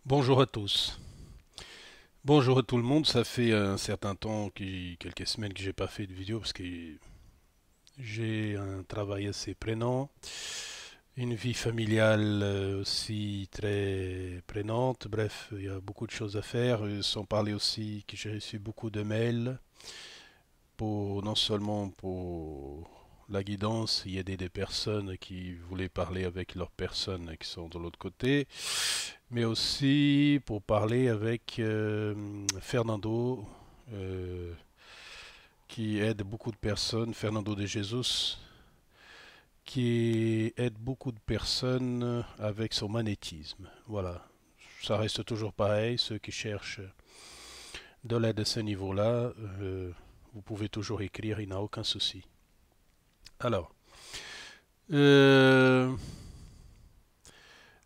Bonjour à tous. Bonjour à tout le monde. Ça fait un certain temps, quelques semaines que j'ai pas fait de vidéo parce que j'ai un travail assez prenant, une vie familiale aussi très prenante. Bref, il y a beaucoup de choses à faire. Sans parler aussi que j'ai reçu beaucoup de mails pour non seulement pour la guidance, y aider des personnes qui voulaient parler avec leurs personnes qui sont de l'autre côté, mais aussi pour parler avec Fernando, euh, qui aide beaucoup de personnes, Fernando de Jesus, qui aide beaucoup de personnes avec son magnétisme. Voilà, ça reste toujours pareil, ceux qui cherchent de l'aide à ce niveau-là, vous pouvez toujours écrire, il n'y a aucun souci. Alors, euh,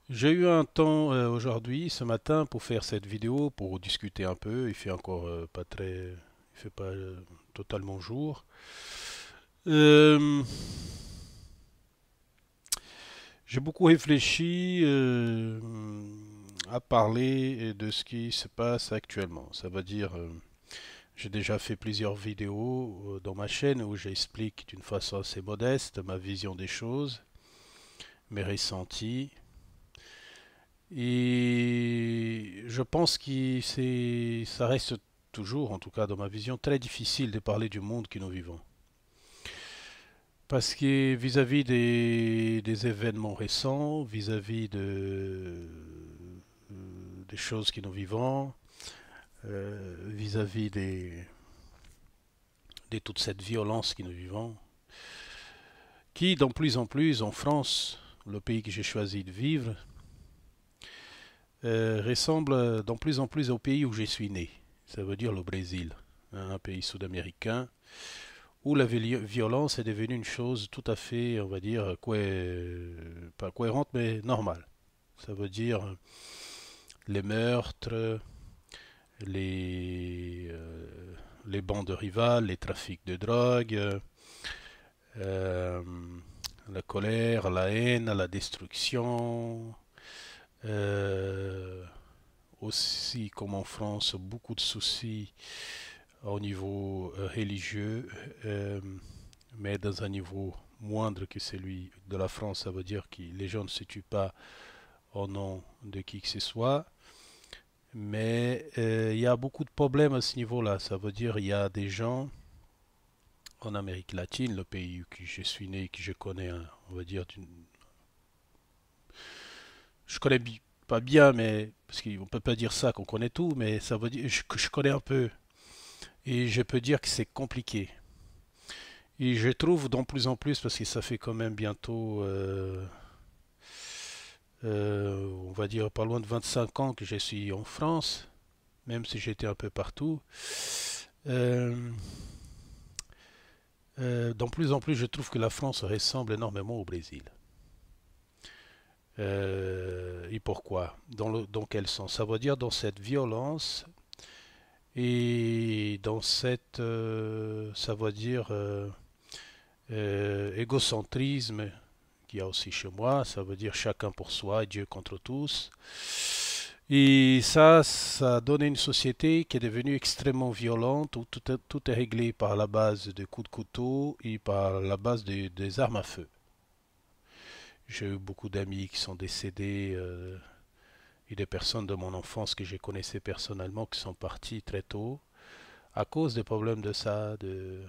j'ai eu un temps aujourd'hui, ce matin, pour faire cette vidéo, pour discuter un peu. Il fait encore pas très, il fait pas totalement jour. Euh, j'ai beaucoup réfléchi à parler de ce qui se passe actuellement. Ça veut dire, j'ai déjà fait plusieurs vidéos dans ma chaîne où j'explique d'une façon assez modeste ma vision des choses, mes ressentis. Et je pense que ça reste toujours, en tout cas dans ma vision, très difficile de parler du monde que nous vivons. Parce que vis-à-vis des événements récents, vis-à-vis des choses que nous vivons, vis-à-vis de toute cette violence que nous vivons, qui de plus en plus en France, le pays que j'ai choisi de vivre, ressemble de plus en plus au pays où je suis né. Ça veut dire le Brésil, hein, un pays sud-américain où la violence est devenue une chose tout à fait, on va dire, pas cohérente, mais normale. Ça veut dire les meurtres, les, euh, les bandes rivales, les trafics de drogue, euh, la colère, la haine, la destruction. Euh, aussi, comme en France, beaucoup de soucis au niveau religieux, euh, mais dans un niveau moindre que celui de la France. Ça veut dire que les gens ne se tuent pas au nom de qui que ce soit. Mais il y a beaucoup de problèmes à ce niveau-là. Ça veut dire qu'il y a des gens en Amérique latine, le pays où je suis né, que je connais, on va dire, je connais pas bien, mais parce qu'on peut pas dire ça qu'on connaît tout, mais ça veut dire que je connais un peu. Et je peux dire que c'est compliqué. Et je trouve de plus en plus, parce que ça fait quand même bientôt, on va dire pas loin de 25 ans que je suis en France, même si j'étais un peu partout. Euh, de plus en plus, je trouve que la France ressemble énormément au Brésil. Et pourquoi? Dans quel sens? Ça veut dire dans cette violence et dans cette, ça veut dire égocentrisme qu'il y a aussi chez moi. Ça veut dire chacun pour soi et Dieu contre tous. Et ça a donné une société qui est devenue extrêmement violente, où tout est réglé par la base de coups de couteau et par la base des armes à feu. J'ai eu beaucoup d'amis qui sont décédés et des personnes de mon enfance que j'ai connaissais personnellement qui sont partis très tôt à cause des problèmes de ça, de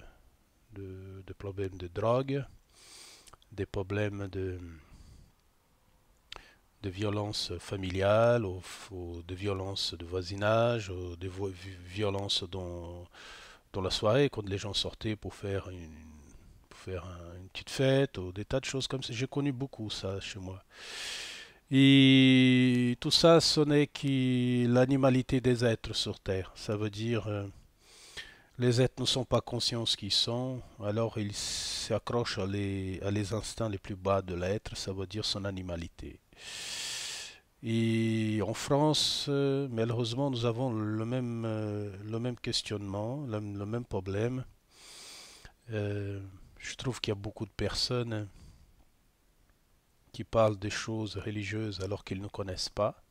problèmes de drogue, des problèmes de violence familiale, de violence de voisinage, de violence dans la soirée, quand les gens sortaient pour faire une petite fête, ou des tas de choses comme ça. J'ai connu beaucoup ça chez moi. Et tout ça, ce n'est que l'animalité des êtres sur Terre. Ça veut dire, les êtres ne sont pas conscients de ce qu'ils sont, alors ils s'accrochent à les instincts les plus bas de l'être, ça veut dire son animalité. Et en France, malheureusement, nous avons le même questionnement, le même problème. Euh, je trouve qu'il y a beaucoup de personnes qui parlent des choses religieuses alors qu'ils ne connaissent pas.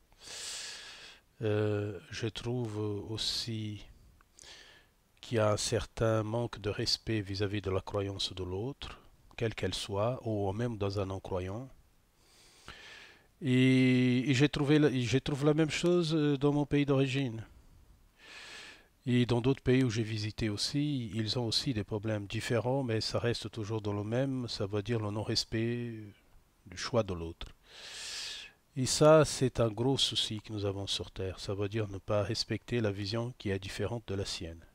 Je trouve aussi qu'il y a un certain manque de respect vis-à-vis de la croyance de l'autre, quelle qu'elle soit, ou même dans un non-croyant. Et je trouve la même chose dans mon pays d'origine. Et dans d'autres pays où j'ai visité aussi, ils ont aussi des problèmes différents, mais ça reste toujours dans le même, ça veut dire le non-respect du choix de l'autre. Et ça, c'est un gros souci que nous avons sur Terre. Ça veut dire ne pas respecter la vision qui est différente de la sienne.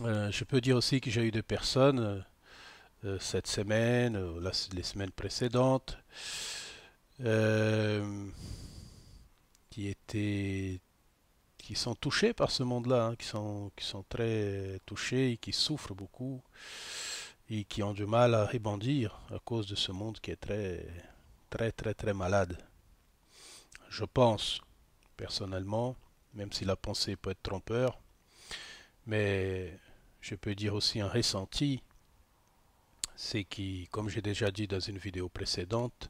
Je peux dire aussi que j'ai eu des personnes cette semaine, les semaines précédentes, euh, qui étaient, qui sont touchés par ce monde-là, hein, qui sont très touchés et qui souffrent beaucoup et qui ont du mal à rebondir à cause de ce monde qui est très malade. Je pense, personnellement, même si la pensée peut être trompeur, mais je peux dire aussi un ressenti, c'est que, comme j'ai déjà dit dans une vidéo précédente,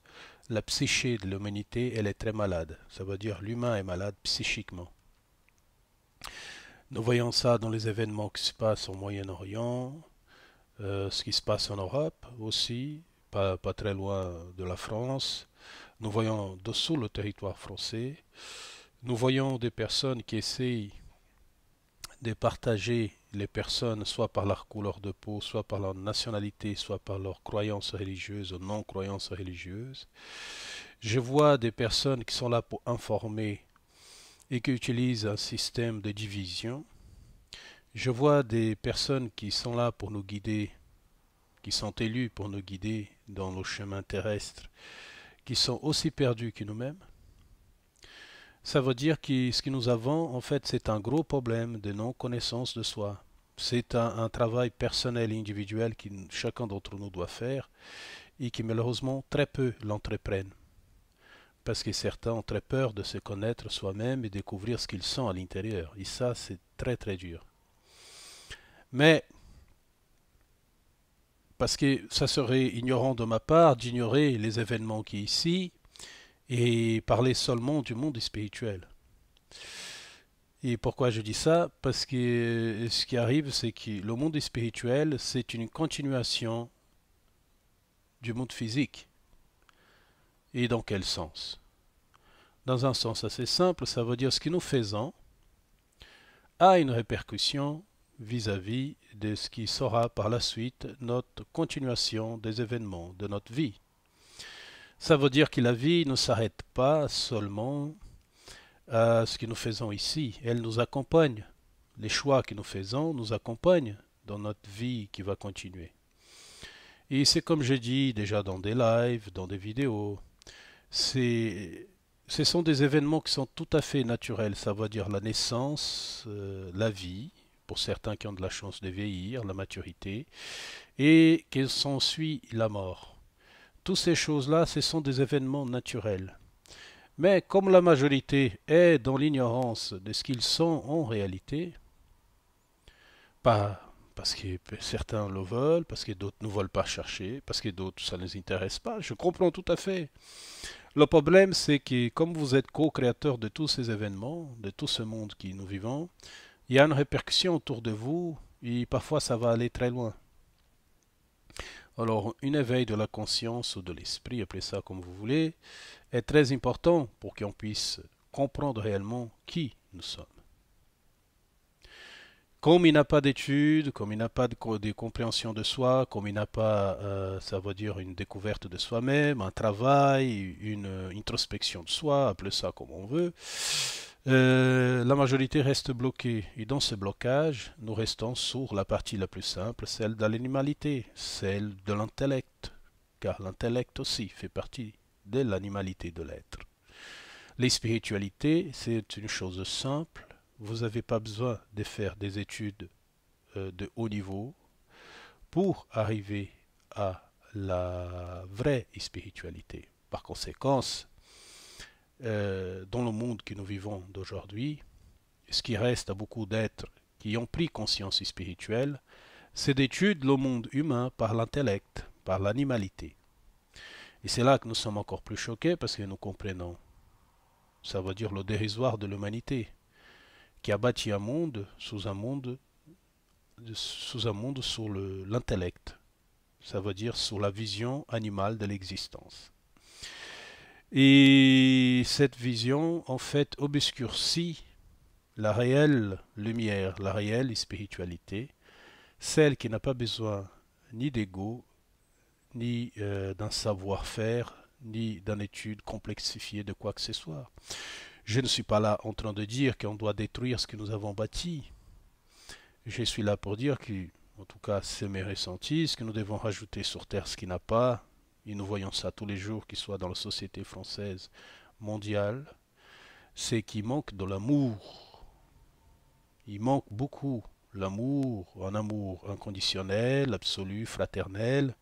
la psyché de l'humanité, elle est très malade. Ça veut dire l'humain est malade psychiquement. Nous voyons ça dans les événements qui se passent au Moyen-Orient, ce qui se passe en Europe aussi, pas très loin de la France. Nous voyons dessous le territoire français. Nous voyons des personnes qui essayent de partager les personnes soit par leur couleur de peau, soit par leur nationalité, soit par leurs croyances religieuses ou non-croyances religieuses. Je vois des personnes qui sont là pour informer et qui utilisent un système de division. Je vois des personnes qui sont là pour nous guider, qui sont élus pour nous guider dans le chemin terrestre, qui sont aussi perdus que nous-mêmes. Ça veut dire que ce que nous avons, en fait, c'est un gros problème de non-connaissance de soi. C'est un travail personnel et individuel que chacun d'entre nous doit faire et qui malheureusement très peu l'entreprennent. Parce que certains ont très peur de se connaître soi-même et découvrir ce qu'ils sont à l'intérieur. Et ça, c'est très dur. Mais, parce que ça serait ignorant de ma part d'ignorer les événements qui ici et parler seulement du monde spirituel. Et pourquoi je dis ça? Parce que ce qui arrive, c'est que le monde spirituel, c'est une continuation du monde physique. Et dans quel sens? Dans un sens assez simple, ça veut dire ce que nous faisons a une répercussion vis-à-vis de ce qui sera par la suite notre continuation des événements de notre vie. Ça veut dire que la vie ne s'arrête pas seulement à ce que nous faisons ici. Elle nous accompagne. Les choix que nous faisons nous accompagnent dans notre vie qui va continuer. Et c'est comme j'ai dit déjà dans des lives, dans des vidéos, ce sont des événements qui sont tout à fait naturels. Ça veut dire la naissance, la vie, pour certains qui ont de la chance de vieillir, la maturité, et qu'il s'ensuit la mort. Toutes ces choses-là, ce sont des événements naturels. Mais comme la majorité est dans l'ignorance de ce qu'ils sont en réalité, pas parce que certains le veulent, parce que d'autres ne veulent pas chercher, parce que d'autres ça ne les intéresse pas, je comprends tout à fait. Le problème, c'est que comme vous êtes co-créateur de tous ces événements, de tout ce monde que nous vivons, il y a une répercussion autour de vous et parfois ça va aller très loin. Alors, une éveil de la conscience ou de l'esprit, appelez ça comme vous voulez, est très important pour qu'on puisse comprendre réellement qui nous sommes. Comme il n'a pas d'études, comme il n'a pas de compréhension de soi, comme il n'a pas, ça veut dire une découverte de soi-même, un travail, une introspection de soi, appelez ça comme on veut, la majorité reste bloquée. Et dans ce blocage, nous restons sur la partie la plus simple, celle de l'animalité, celle de l'intellect, car l'intellect aussi fait partie de l'animalité de l'être. Les spiritualités, c'est une chose simple. Vous n'avez pas besoin de faire des études de haut niveau pour arriver à la vraie spiritualité. Par conséquent, dans le monde que nous vivons d'aujourd'hui, ce qui reste à beaucoup d'êtres qui ont pris conscience spirituelle, c'est d'étudier le monde humain par l'intellect, par l'animalité. Et c'est là que nous sommes encore plus choqués parce que nous comprenons ça veut dire le dérisoire de l'humanité, qui a bâti un monde sous un monde, sur l'intellect, ça veut dire sur la vision animale de l'existence. Et cette vision, en fait, obscurcit la réelle lumière, la réelle spiritualité, celle qui n'a pas besoin ni d'ego, ni d'un savoir-faire, ni d'une étude complexifiée de quoi que ce soit. Je ne suis pas là en train de dire qu'on doit détruire ce que nous avons bâti. Je suis là pour dire que, en tout cas, c'est mes ressentis, que nous devons rajouter sur Terre ce qui n'a pas, et nous voyons ça tous les jours, qu'il soit dans la société française, mondiale, c'est qu'il manque de l'amour. Il manque beaucoup l'amour, un amour inconditionnel, absolu, fraternel.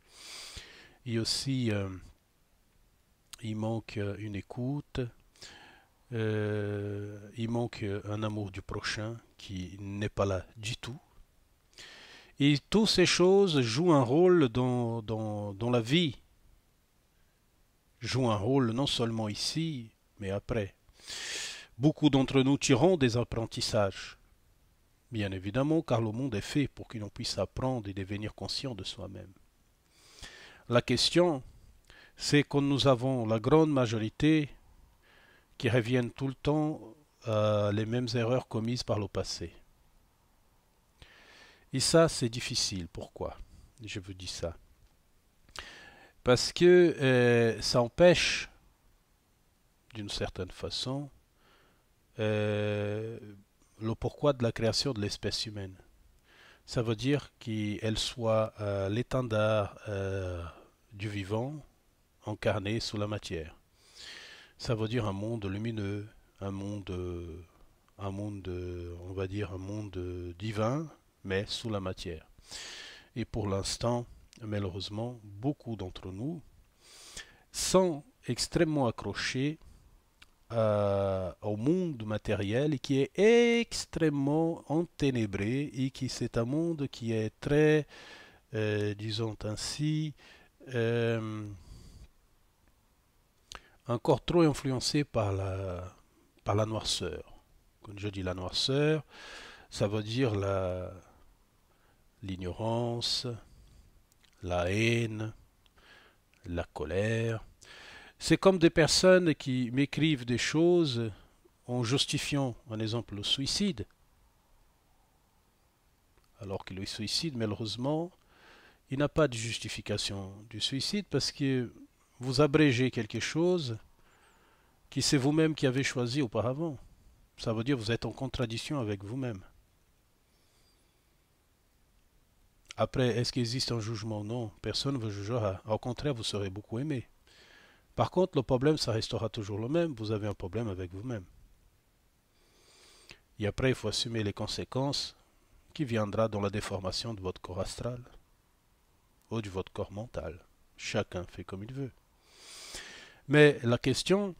Et aussi, il manque une écoute, il manque un amour du prochain qui n'est pas là du tout. Et toutes ces choses jouent un rôle dans la vie, jouent un rôle non seulement ici, mais après. Beaucoup d'entre nous tirons des apprentissages, bien évidemment, car le monde est fait pour que l'on puisse apprendre et devenir conscient de soi-même. La question, c'est que nous avons la grande majorité qui reviennent tout le temps à les mêmes erreurs commises par le passé. Et ça, c'est difficile. Pourquoi je vous dis ça? Parce que ça empêche, d'une certaine façon, le pourquoi de la création de l'espèce humaine. Ça veut dire qu'elle soit l'étendard du vivant incarné sous la matière. Ça veut dire un monde lumineux, un monde, on va dire un monde divin, mais sous la matière. Et pour l'instant, malheureusement, beaucoup d'entre nous sont extrêmement accrochés au monde matériel et qui est extrêmement enténébré et qui c'est un monde qui est très, disons ainsi, encore trop influencé par la noirceur. Quand je dis la noirceur, ça veut dire l'ignorance, la haine, la colère. C'est comme des personnes qui m'écrivent des choses en justifiant, un exemple, le suicide. Alors que le suicide, malheureusement, il n'a pas de justification du suicide parce que vous abrégez quelque chose qui c'est vous-même qui avez choisi auparavant. Ça veut dire que vous êtes en contradiction avec vous-même. Après, est-ce qu'il existe un jugement? Non, personne ne vous jugera. Au contraire, vous serez beaucoup aimé. Par contre, le problème, ça restera toujours le même. Vous avez un problème avec vous-même. Et après, il faut assumer les conséquences qui viendra dans la déformation de votre corps astral ou de votre corps mental. Chacun fait comme il veut. Mais la question,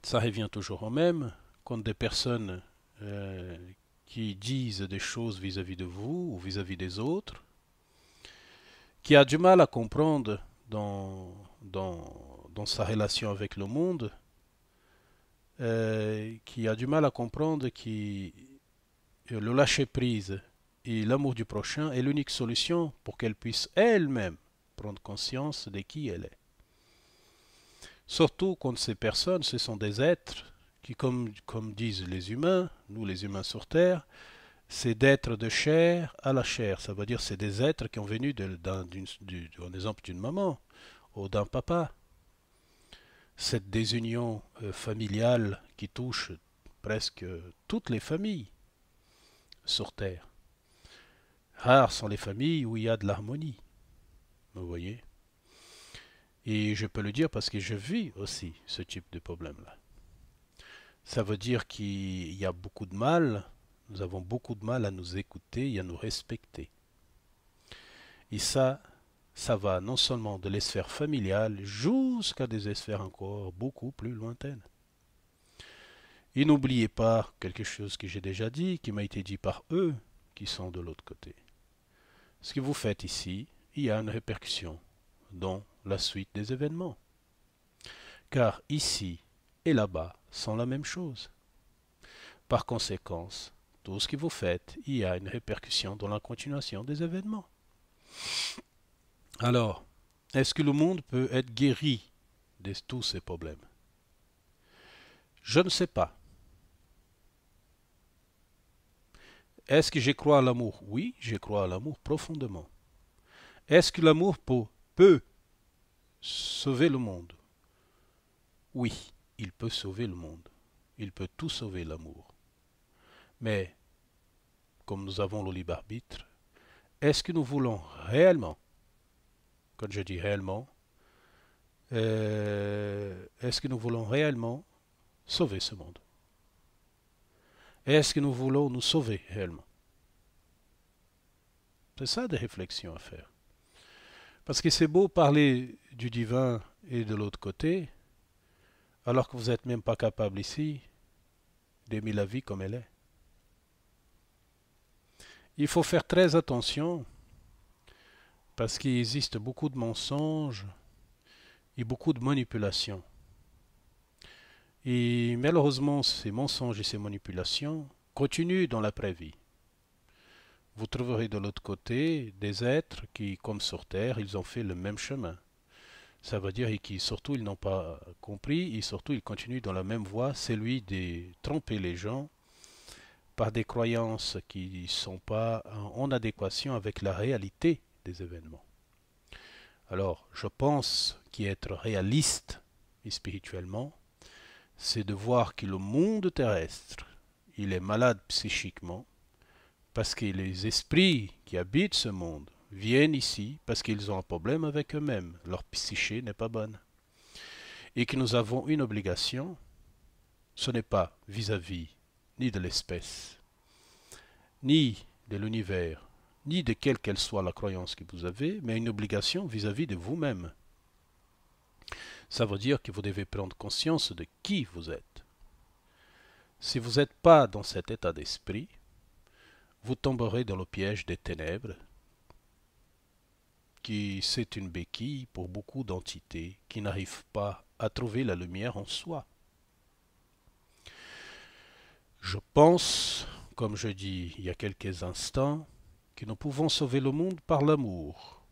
ça revient toujours au même, quand des personnes qui disent des choses vis-à-vis de vous ou vis-à-vis des autres, qui a du mal à comprendre dans sa relation avec le monde, qui a du mal à comprendre que le lâcher-prise et l'amour du prochain est l'unique solution pour qu'elle puisse elle-même prendre conscience de qui elle est. Surtout quand ces personnes, ce sont des êtres qui, comme disent les humains, nous les humains sur Terre, c'est d'être de chair à la chair. Ça veut dire c'est des êtres qui ont venu d'un exemple d'une maman ou d'un papa. Cette désunion familiale qui touche presque toutes les familles sur Terre. Rares sont les familles où il y a de l'harmonie. Vous voyez? Et je peux le dire parce que je vis aussi ce type de problème-là. Ça veut dire qu'il y a beaucoup de mal, nous avons beaucoup de mal à nous écouter et à nous respecter. Et ça va non seulement de les sphères familiales jusqu'à des sphères encore beaucoup plus lointaines. Et n'oubliez pas quelque chose que j'ai déjà dit, qui m'a été dit par eux qui sont de l'autre côté. Ce que vous faites ici, il y a une répercussion dans la suite des événements. Car ici et là-bas, sont la même chose. Par conséquent, tout ce que vous faites, il y a une répercussion dans la continuation des événements. Alors, est-ce que le monde peut être guéri de tous ces problèmes? Je ne sais pas. Est-ce que je crois à l'amour? Oui, je crois à l'amour profondément. Est-ce que l'amour peut sauver le monde? Oui, il peut sauver le monde. Il peut tout sauver, l'amour. Mais, comme nous avons le libre arbitre, est-ce que nous voulons réellement, quand je dis réellement, est-ce que nous voulons réellement sauver ce monde? Est-ce que nous voulons nous sauver réellement? C'est ça des réflexions à faire. Parce que c'est beau parler du divin et de l'autre côté, alors que vous n'êtes même pas capable ici d'aimer la vie comme elle est. Il faut faire très attention parce qu'il existe beaucoup de mensonges et beaucoup de manipulations. Et malheureusement, ces mensonges et ces manipulations continuent dans l'après-vie. Vous trouverez de l'autre côté des êtres qui, comme sur Terre, ils ont fait le même chemin. Ça veut dire qu'ils surtout ils n'ont pas compris et surtout ils continuent dans la même voie, celui de tromper les gens par des croyances qui ne sont pas en adéquation avec la réalité des événements. Alors, je pense qu'être réaliste et spirituellement, c'est de voir que le monde terrestre, il est malade psychiquement, parce que les esprits qui habitent ce monde viennent ici parce qu'ils ont un problème avec eux-mêmes. Leur psyché n'est pas bonne. Et que nous avons une obligation, ce n'est pas vis-à-vis ni de l'espèce, ni de l'univers, ni de quelle qu'elle soit la croyance que vous avez, mais une obligation vis-à-vis de vous-même. Ça veut dire que vous devez prendre conscience de qui vous êtes. Si vous n'êtes pas dans cet état d'esprit, vous tomberez dans le piège des ténèbres, qui c'est une béquille pour beaucoup d'entités qui n'arrivent pas à trouver la lumière en soi. Je pense, comme je dis il y a quelques instants, que nous pouvons sauver le monde par l'amour.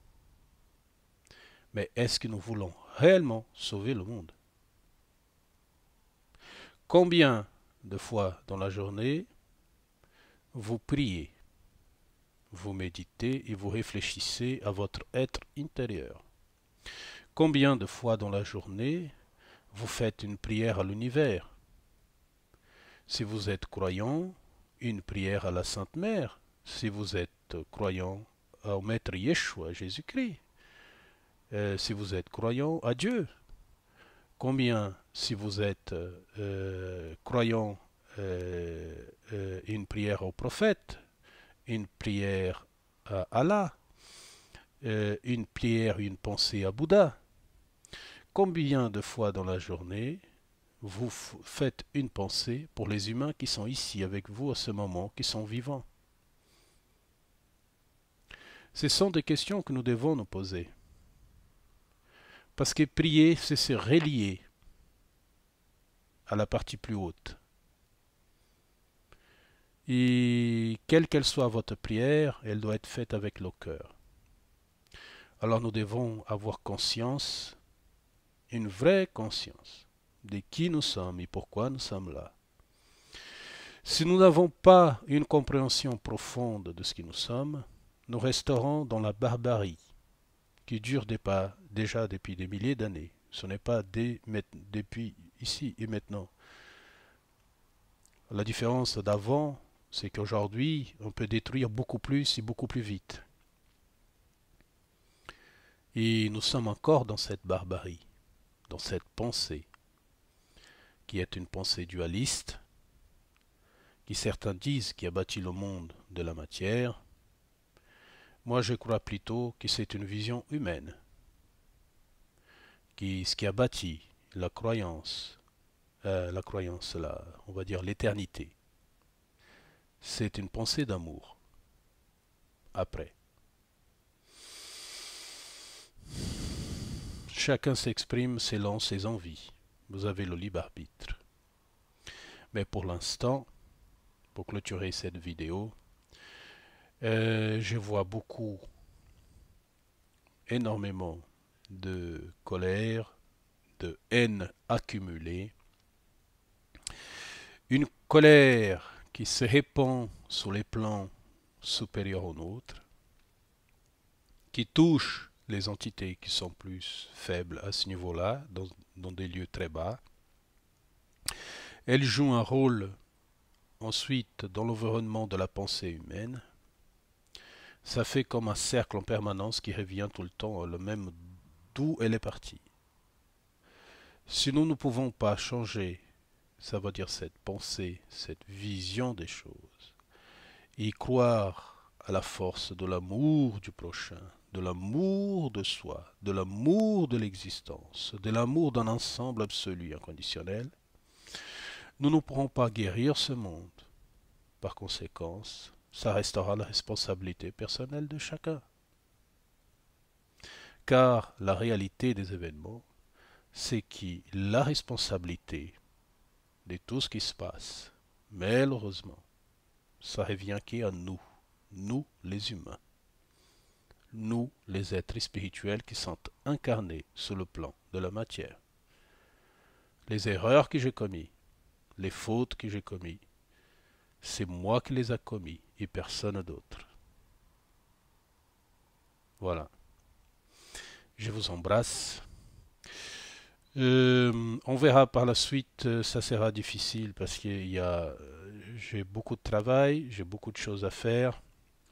Mais est-ce que nous voulons réellement sauver le monde? Combien de fois dans la journée vous priez, vous méditez et vous réfléchissez à votre être intérieur? Combien de fois dans la journée vous faites une prière à l'univers? Si vous êtes croyant, une prière à la Sainte Mère. Si vous êtes croyant au Maître Yeshua, Jésus-Christ. Si vous êtes croyant à Dieu. Combien, si vous êtes croyant, une prière au prophète, une prière à Allah, une prière, une pensée à Bouddha. Combien de fois dans la journée vous faites une pensée pour les humains qui sont ici avec vous à ce moment, qui sont vivants? Ce sont des questions que nous devons nous poser. Parce que prier, c'est se relier à la partie plus haute. Et quelle qu'elle soit votre prière, elle doit être faite avec le cœur. Alors nous devons avoir conscience, une vraie conscience, de qui nous sommes et pourquoi nous sommes là. Si nous n'avons pas une compréhension profonde de ce que nous sommes, nous resterons dans la barbarie qui dure déjà depuis des milliers d'années. Ce n'est pas depuis ici et maintenant. La différence d'avant, c'est qu'aujourd'hui, on peut détruire beaucoup plus et beaucoup plus vite. Et nous sommes encore dans cette barbarie, dans cette pensée, qui est une pensée dualiste, qui certains disent qui a bâti le monde de la matière. Moi, je crois plutôt que c'est une vision humaine, ce qui a bâti la croyance, là, on va dire l'éternité. C'est une pensée d'amour. Après. Chacun s'exprime selon ses envies. Vous avez le libre arbitre. Mais pour l'instant, pour clôturer cette vidéo, je vois énormément de colère, de haine accumulée. Une colère qui se répand sur les plans supérieurs aux nôtres, qui touche les entités qui sont plus faibles à ce niveau-là, dans des lieux très bas. Elle joue un rôle ensuite dans l'environnement de la pensée humaine. Ça fait comme un cercle en permanence qui revient tout le temps, le même d'où elle est partie. Si nous ne pouvons pas changer, ça veut dire cette pensée, cette vision des choses, y croire à la force de l'amour du prochain, de l'amour de soi, de l'amour de l'existence, de l'amour d'un ensemble absolu inconditionnel, nous ne pourrons pas guérir ce monde. Par conséquent, ça restera la responsabilité personnelle de chacun. Car la réalité des événements, c'est que la responsabilité de tout ce qui se passe, malheureusement, ça revient qu'à nous, nous les humains, nous les êtres spirituels qui sont incarnés sur le plan de la matière. Les erreurs que j'ai commises, les fautes que j'ai commises, c'est moi qui les ai commis et personne d'autre. Voilà. Je vous embrasse. On verra par la suite, ça sera difficile parce j'ai beaucoup de travail, j'ai beaucoup de choses à faire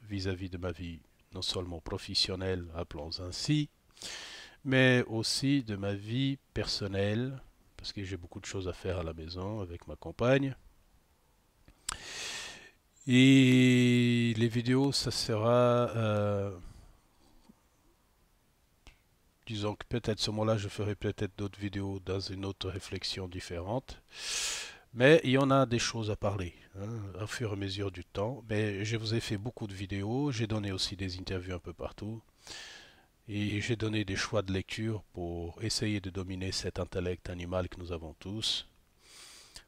vis-à-vis de ma vie, non seulement professionnelle, appelons ainsi, mais aussi de ma vie personnelle, parce que j'ai beaucoup de choses à faire à la maison avec ma compagne. Et les vidéos, ça sera, disons que peut-être ce mois-là, je ferai peut-être d'autres vidéos dans une autre réflexion différente. Mais il y en a des choses à parler, hein, au fur et à mesure du temps. Mais je vous ai fait beaucoup de vidéos, j'ai donné aussi des interviews un peu partout. Et j'ai donné des choix de lecture pour essayer de dominer cet intellect animal que nous avons tous,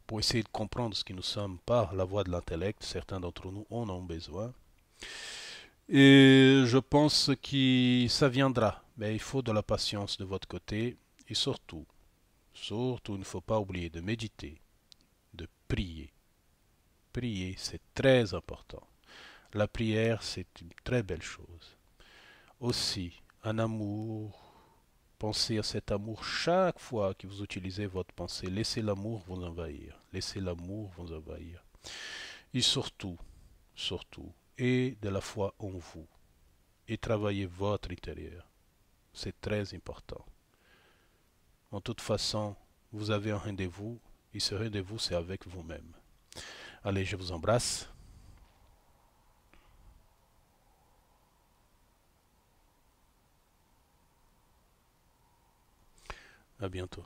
pour essayer de comprendre ce que nous sommes par la voie de l'intellect. Certains d'entre nous en ont besoin. Et je pense que ça viendra, mais il faut de la patience de votre côté. Et surtout, il ne faut pas oublier de méditer, de prier. Prier, c'est très important. La prière, c'est une très belle chose. Aussi, un amour. Pensez à cet amour chaque fois que vous utilisez votre pensée. Laissez l'amour vous envahir. Laissez l'amour vous envahir. Et surtout, et de la foi en vous. Et travaillez votre intérieur. C'est très important. En toute façon, vous avez un rendez-vous. Et ce rendez-vous, c'est avec vous-même. Allez, je vous embrasse. À bientôt.